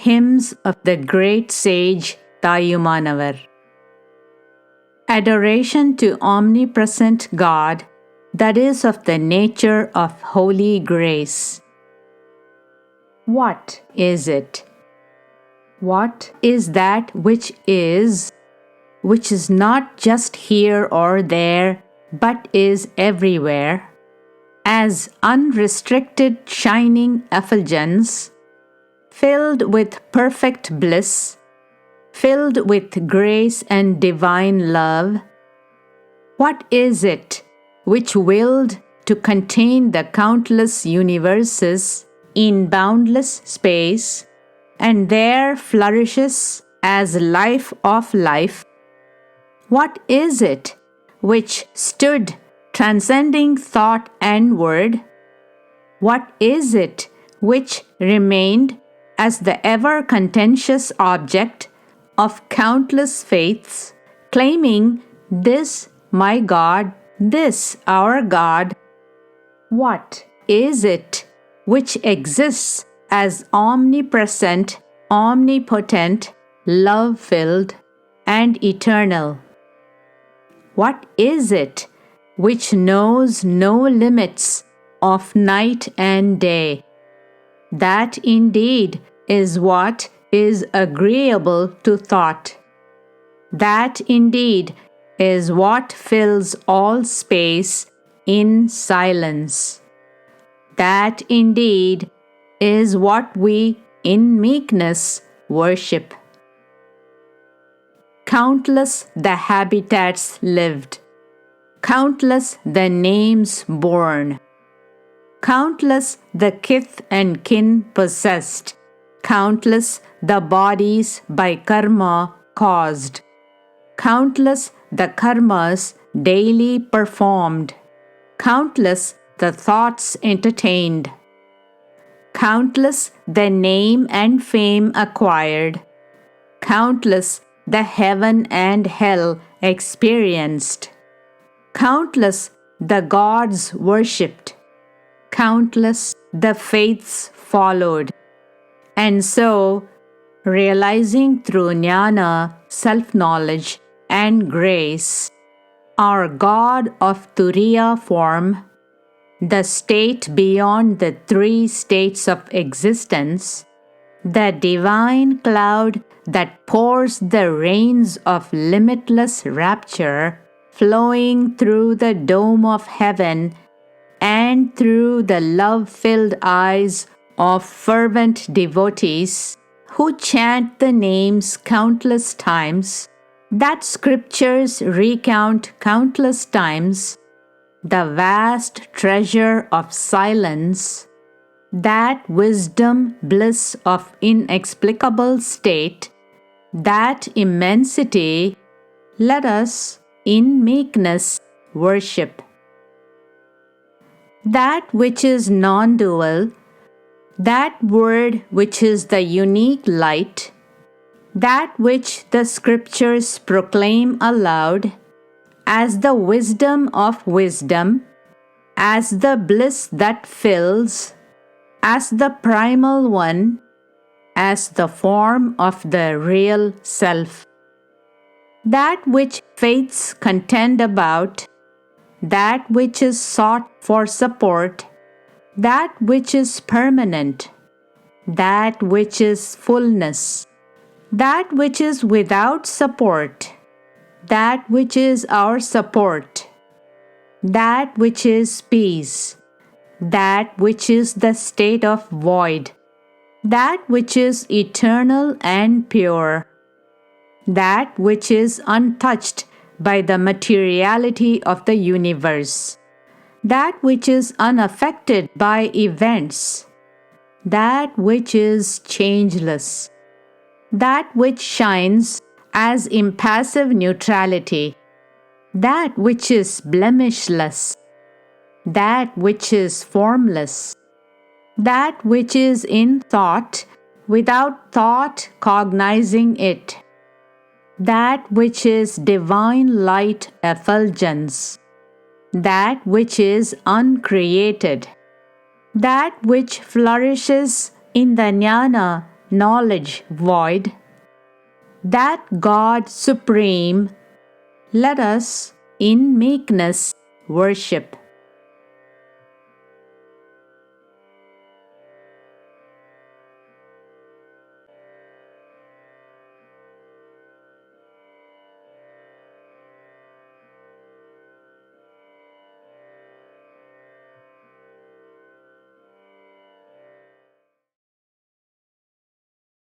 Hymns of the Great Sage Thayumanavar. Adoration to Omnipresent God, that is of the nature of holy grace. What is it? What is that which is not just here or there, but is everywhere, as unrestricted shining effulgence, filled with perfect bliss, filled with grace and divine love? What is it which willed to contain the countless universes in boundless space, and there flourishes as life of life? What is it which stood transcending thought and word? What is it which remained as the ever-contentious object of countless faiths, claiming this my God, this our God? What is it which exists as omnipresent, omnipotent, love-filled, and eternal? What is it which knows no limits of night and day? That indeed is what is agreeable to thought. That indeed is what fills all space in silence. That indeed is what we in meekness worship. Countless the habitats lived, countless the names borne, countless the kith and kin possessed, countless the bodies by karma caused, countless the karmas daily performed, countless the thoughts entertained, countless the name and fame acquired, countless the heaven and hell experienced, countless the gods worshipped, countless the faiths followed. And so, realizing through jnana, self-knowledge, and grace, our God of Turiya form, the state beyond the three states of existence, the divine cloud that pours the rains of limitless rapture, flowing through the dome of heaven and through the love-filled eyes of fervent devotees who chant the names countless times, that scriptures recount countless times, the vast treasure of silence, that wisdom bliss of inexplicable state, that immensity, let us in meekness worship. That which is non-dual, that word which is the unique light, that which the scriptures proclaim aloud as the wisdom of wisdom, as the bliss that fills, as the primal one, as the form of the real self. That which faiths contend about, that which is sought for support, that which is permanent, that which is fullness, that which is without support, that which is our support, that which is peace, that which is the state of void, that which is eternal and pure, that which is untouched by the materiality of the universe, that which is unaffected by events, that which is changeless, that which shines as impassive neutrality, that which is blemishless, that which is formless, that which is in thought without thought cognizing it, that which is divine light effulgence, that which is uncreated, that which flourishes in the jnana, knowledge void, that God supreme, let us in meekness worship.